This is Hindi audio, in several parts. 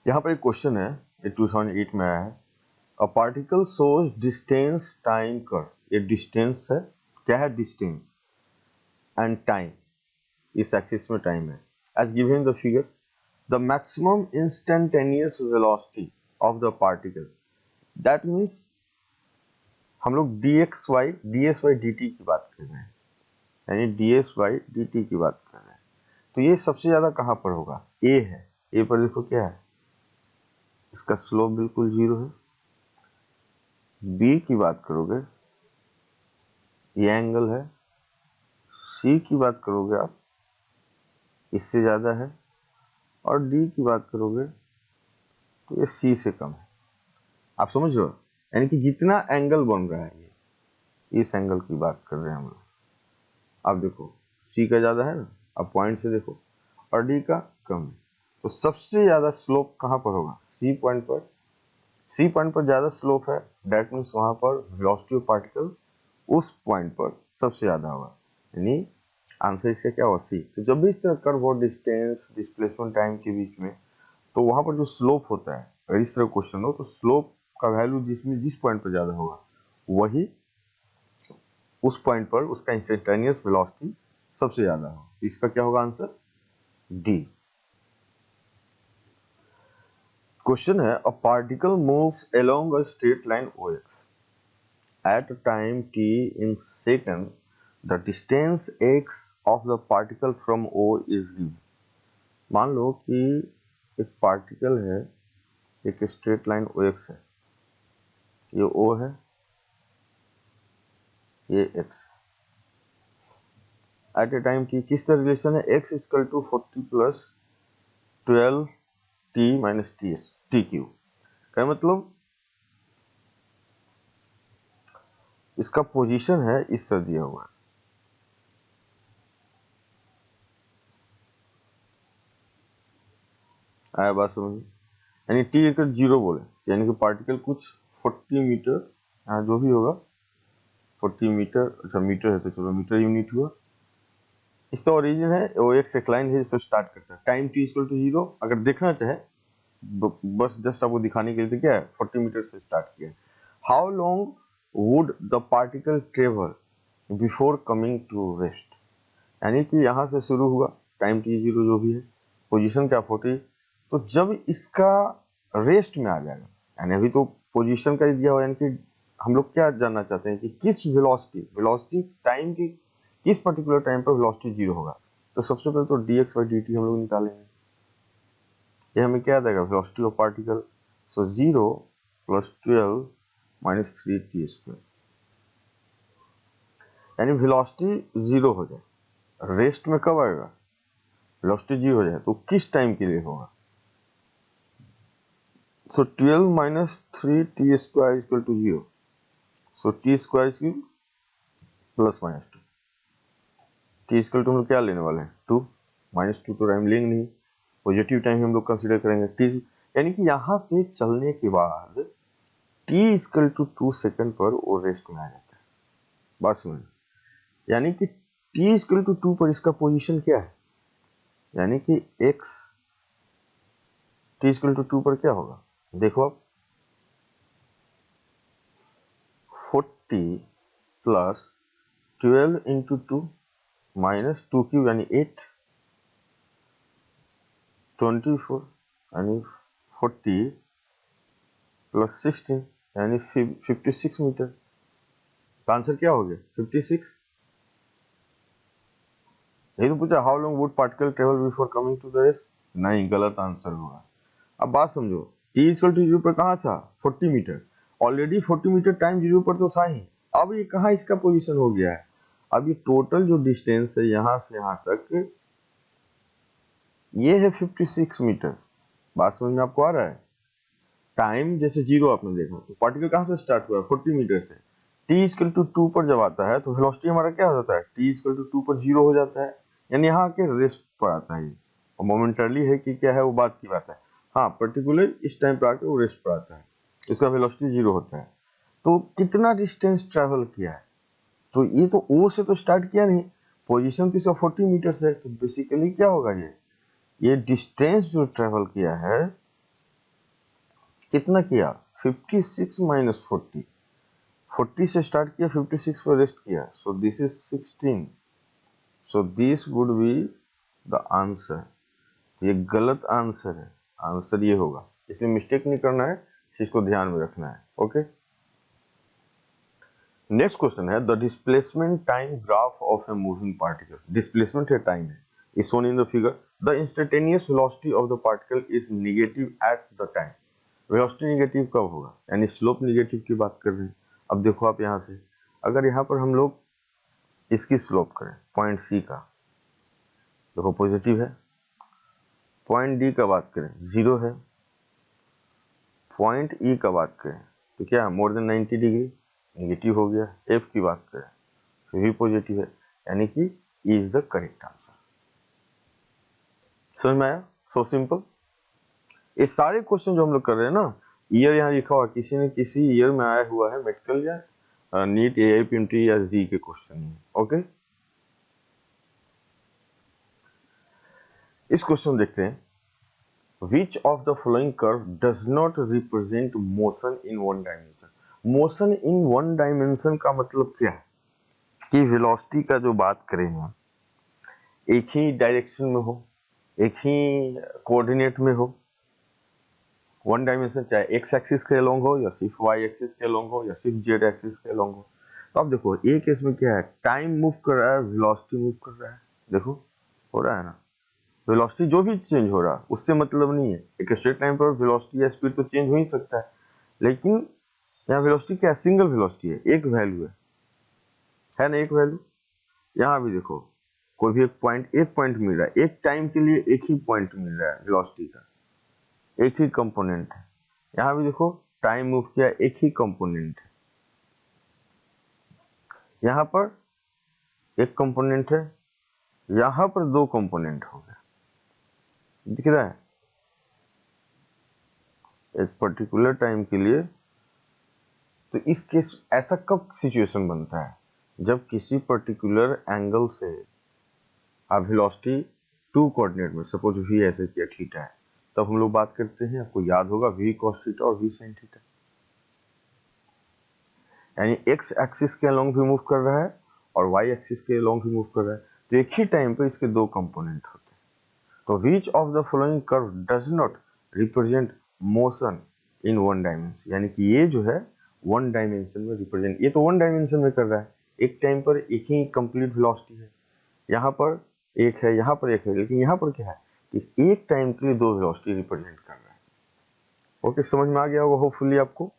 यहाँ पर एक क्वेश्चन है, ये 2008 में आया है। A particle shows distance time curve. ये डिस्टेंस है, क्या है डिस्टेंस एंड टाइम, इस एक्सिस में टाइम है। As given the figure, the maximum instantaneous velocity of the particle, that means हम लोग ds बाई dt की बात कर रहे हैं, यानी ds बाई dt की बात कर रहे हैं। तो ये सबसे ज्यादा कहाँ पर होगा? a है। a पर देखो क्या है, इसका स्लोप बिल्कुल 0 है। b की बात करोगे, ये एंगल है। c की बात करोगे आप, इससे ज्यादा है। और d की बात करोगे तो ये c से कम है। आप समझ रहे हो, यानी कि जितना एंगल बन रहा है ये, इस एंगल की बात कर रहे हैं हम लोग। आप देखो c का ज्यादा है ना, आप पॉइंट से देखो, और d का कम है। तो सबसे ज्यादा स्लोप कहाँ पर होगा? c पॉइंट पर। c पॉइंट पर ज्यादा स्लोप है, दैट मीन्स वहां पर वेलोसिटी ऑफ पार्टिकल उस पॉइंट पर सबसे ज्यादा होगा, यानी आंसर इसका क्या होगा? c। तो जब भी इस तरह कर्व हो डिस्टेंस डिस्प्लेसमेंट टाइम के बीच में, तो वहां पर जो स्लोप होता है, अगर इस तरह क्वेश्चन हो तो स्लोप का वैल्यू जिस पॉइंट पर ज्यादा होगा, वही उस पॉइंट पर उसका इंस्टेंटेनियस वेलोसिटी सबसे ज्यादा हो। तो इसका क्या होगा आंसर? डी। क्वेश्चन है, a particle moves along a straight line OX at a time t in second, the distance x of the particle from O is given। मान लो कि एक पार्टिकल है, एक स्ट्रेट लाइन OX है, ये O है, ये x। At a time t किस तरह रिलेशन है? x equal to 40 plus 12 t minus t cube. क्या मतलब इसका पोजीशन है इस तरह दिया हुआ है। आया बात समझ? यानी t इक्वल 0 बोले, यानी कि पार्टिकल कुछ 40 मीटर, यहाँ जो भी होगा 40 मीटर, अच्छा मीटर है तो चलो मीटर यूनिट हुआ। इसका ओरिजिन है वो एक लाइन है, इस पर स्टार्ट करता है। टाइम t इक्वल टू 0 अगर देखना चाहे, बस जस्ट आपको दिखाने के लिए, तो क्या है 40 मीटर से स्टार्ट किया। How long would the particle travel before coming to rest, यानी कि यहाँ से शुरू हुआ, टाइम t0 जो भी है, पोजीशन क्या 40, तो जब इसका रेस्ट में आ जाएगा, यानी अभी तो पोजीशन का ही दिया हुआ, यानी कि हम लोग क्या जानना चाहते हैं कि किस वेलोसिटी टाइम की किस पर्टिकुलर टाइम पर वेलोसिटी 0 होगा। तो सबसे पहले तो dx बाई dt हम लोग निकालेंगे। ये हमें क्या देगा? Velocity of particle. So 0 plus 12 minus 3t square, यानी वेलोसिटी 0 हो जाए, रेस्ट में कब आएगा? वेलोसिटी 0 हो जाए तो किस टाइम के लिए होगा? So 12 minus 3t square equal to 0। So t square की plus minus 2, t square two हम लोग क्या लेने वाले हैं? 2 माइनस 2 तो टाइम लेंगे नहीं, पॉजिटिव टाइम हम लोग कंसीडर करेंगे t, यानी कि यहां से चलने के बाद t इक्वल टू 2 सेकंड पर वो रेस्ट में आ जाता है। बात समझ? यानी कि t इक्वल टू 2 पर इसका पोजीशन क्या है, यानी कि x t इक्वल टू 2 पर क्या होगा? देखो आप, 40 प्लस 12 इंटू 2 माइनस 2 क्यू यानी 8, 24 यानी 40 प्लस 16 यानी 56 मीटर। तो आंसर क्या हो गया? 56। यही तो पूछा, how long would particle travel before coming to the rest? नहीं, गलत आंसर होगा। अब बात समझो, t इक्वल टू 0 पर कहाँ था? 40 मीटर। ऑलरेडी 40 मीटर टाइम 0 पर तो था ही, अब ये कहाँ इसका पोजीशन हो गया है? अब ये टोटल जो डिस्टेंस है यहाँ से यहाँ तक, ये है 56 मीटर। बात समझ में आपको आ रहा है? टाइम जैसे 0 आपने देखा, तो पार्टिकल कहाँ से स्टार्ट हुआ है? 40 मीटर से। t इक्वल टू 2 पर जब आता है तो वेलोसिटी हमारा क्या हो जाता है? t इक्वल टू 2 पर 0 हो जाता है, यानी यहाँ आके रेस्ट पर आता है। और मोमेंटरली है कि क्या है, वो बात की बात है। हाँ, पर्टिकुलर इस टाइम पर आके वो रेस्ट पर आता है, इसका वेलोसिटी 0 होता है। तो कितना डिस्टेंस ट्रैवल किया है? तो ये तो ओ से तो स्टार्ट किया नहीं, पोजीशन तो इसका 40 मीटर से है, तो बेसिकली क्या होगा? ये डिस्टेंस जो ट्रैवल किया है कितना किया 56 माइनस 40, 40 से स्टार्ट किया 56 पर रेस्ट किया, so this is 16, so this would be the answer. ये गलत आंसर है, आंसर ये होगा, इसमें मिस्टेक नहीं करना है, इस चीज को ध्यान में रखना है। ओके, नेक्स्ट क्वेश्चन है the displacement time graph of a moving particle. Displacement है, टाइम है, is shown in the figure. The instantaneous velocity of the particle is negative at the time. Velocity negative कब होगा, यानी स्लोप नेगेटिव की बात कर रहे हैं। अब देखो आप यहाँ से, अगर यहाँ पर हम लोग इसकी स्लोप करें पॉइंट सी का, देखो पॉजिटिव है, पॉइंट डी का बात करें 0 है, पॉइंट ई का बात करें तो क्या मोर देन 90 डिग्री नेगेटिव हो गया। एफ की बात करें तो भी पॉजिटिव है, यानी कि E is the correct answer. समझ में आया? So simple. ये सारे क्वेश्चन जो हम लोग कर रहे हैं ना, ईयर यहाँ लिखा हुआ, किसी न किसी ईयर में आया हुआ है, मेडिकल या नीट AIPMT या जी के क्वेश्चन है। ओके, इस क्वेश्चन देखते हैं, Which of the following curve does not represent motion in one dimension? Motion in one dimension का मतलब क्या है कि वेलोसिटी का जो बात करें हम, एक ही डायरेक्शन में हो, एक ही कोऑर्डिनेट में हो, वन डायमेंशन, चाहे एक्स एक्सिस के अलोंग हो या सिर्फ वाई एक्सिस के अलोंग हो या सिर्फ जेड एक्सिस के अलोंग हो। तो अब देखो एक केस में क्या है, टाइम मूव कर रहा है, वेलोसिटी मूव कर रहा है, देखो हो रहा है ना, वेलोसिटी जो भी चेंज हो रहा है उससे मतलब नहीं है। एक स्ट्रेट लाइन पर वेलोसिटी या स्पीड तो चेंज हो ही सकता है, लेकिन यहाँ वेलोसिटी क्या है, सिंगल वेलोसिटी है, एक वैल्यू है ना, एक वैल्यू। यहाँ भी देखो कोई भी एक पॉइंट मिल रहा है, एक टाइम के लिए एक ही पॉइंट मिल रहा है वेलोसिटी का, एक ही कंपोनेंट है। यहाँ भी देखो टाइम मूव किया, एक ही कंपोनेंट है, यहाँ पर एक कंपोनेंट है, यहाँ पर दो कंपोनेंट हो गया, दिख रहा है, एक पर्टिकुलर टाइम के लिए। तो इस केस ऐसा कब सिचुएशन बनता है, जब किसी पर्टिकुलर एंगल से आप वेलोसिटी टू कोऑर्डिनेट में, सपोज v ऐसे किया थीटा है, तब हम लोग बात करते हैं, आपको याद होगा v cos थीटा और v sin थीटा, यानी x एक्सिस के अलोंग भी मूव कर रहा है और y एक्सिस के अलोंग भी मूव कर रहा है, तो एक ही टाइम पर इसके दो कंपोनेंट होते हैं। तो which of the following curve does not represent motion in one dimension, यानी कि ये जो है वन डायमेंशन में रिप्रेजेंट, ये तो वन डायमेंशन में कर रहा है, एक टाइम पर एक ही कंप्लीट वेलोसिटी है, यहाँ पर एक है, यहाँ पर एक है, लेकिन यहाँ पर क्या है कि एक टाइम के लिए दो वेलोसिटी रिप्रेजेंट कर रहा है। ओके, समझ में आ गया होगा होपफुली आपको।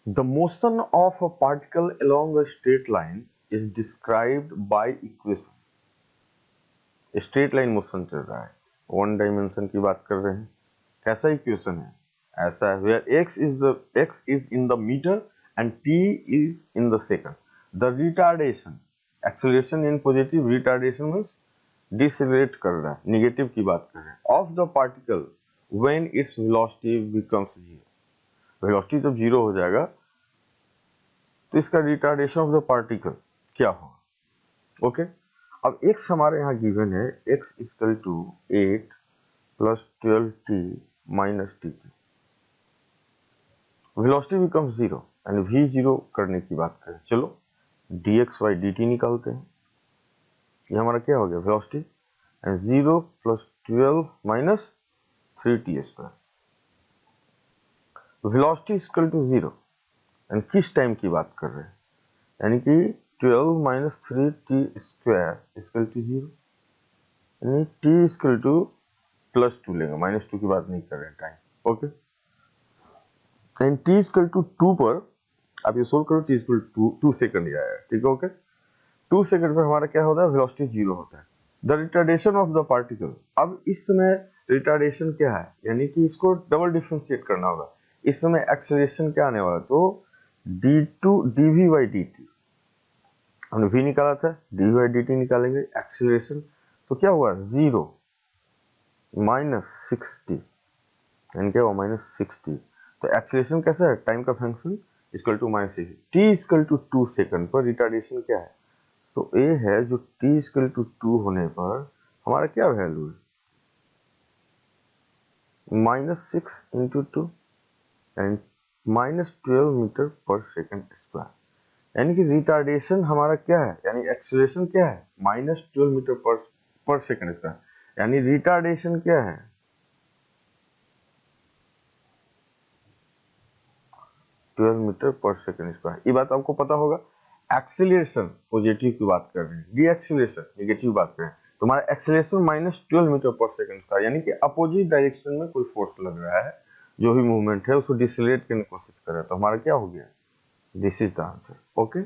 The motion of a particle along a straight line is described by equation. Straight line motion चल रहा है, वन डायमेंशन की बात कर रहे हैं, कैसा इक्वेशन है, ऐसा है, where x is in the meter and t is in the second. The retardation, acceleration in positive, retardation means decelerate कर रहा है, निगेटिव की बात कर रहे हैं, of the particle when its velocity becomes zero. Velocity जब जीरो हो जाएगा तो इसका रिटार्डेशन ऑफ द पार्टिकल क्या होगा। ओके, अब x हमारे यहाँ गिवन है, x equal to 8 plus 12t minus t, velocity becomes zero यानी v जीरो करने की बात करें, चलो dx/dt निकालते हैं, ये हमारा क्या हो गया velocity, and 0 plus 12 minus 3t square, velocity equal to zero, and किस टाइम की बात कर रहे हैं, यानी कि 12 minus 3t square equal to zero, यानी t इक्वल टू प्लस 2 लेंगे, माइनस 2 की बात नहीं कर रहे हैं time. Okay, and t equal to 2 पर आप ये सोल्व करो, t इक्वल टू 2 सेकंड आया, ठीक है। ओके, 2 सेकंड पर हमारा क्या होता है, वेलोसिटी जीरो होता है। The retardation of the particle, अब इस समय रिटार्डेशन क्या है, यानी कि इसको डबल डिफरेंशिएट करना होगा, इस समय एक्सेलरेशन क्या आने वाला, तो d2 dv/dt, हमने v निकाला था, dv/dt निकालेंगे, एक्सेलरेशन तो क्या हुआ 0 माइनस 60, यानी क्या हुआ माइनस 60, तो एक्सेलरेशन कैसा है, टाइम का function equal to minus 60, t equal to 2 second पर रिटार्डेशन क्या है, तो ए है जो t इक्वल टू 2 होने पर हमारा क्या वैल्यू है, -6 × 2 एंड -12 मीटर पर सेकंड स्क्वायर। यानी कि रिटार्डेशन हमारा क्या है, यानी एक्सीलरेशन क्या है, -12 मीटर पर सेकंड स्क्वायर। यानी रिटार्डेशन क्या है, 12 मीटर पर सेकंड स्क्वायर। ये बात आपको पता होगा। एक्सीलरेशन पॉजिटिव की बात कर रहे हैं, डी एक्सीलरेशन नेगेटिव बात कर रहे हैं। तुम्हारा एक्सीलरेशन -12 मीटर पर सेकंड स्क्वायर, यानी कि अपोजिट डायरेक्शन में कोई फोर्स लग रहा है, जो भी मूवमेंट है उसको डिसलेट करने की कोशिश कर रहा है, तो हमारा क्या हो गया, this is the answer. Okay.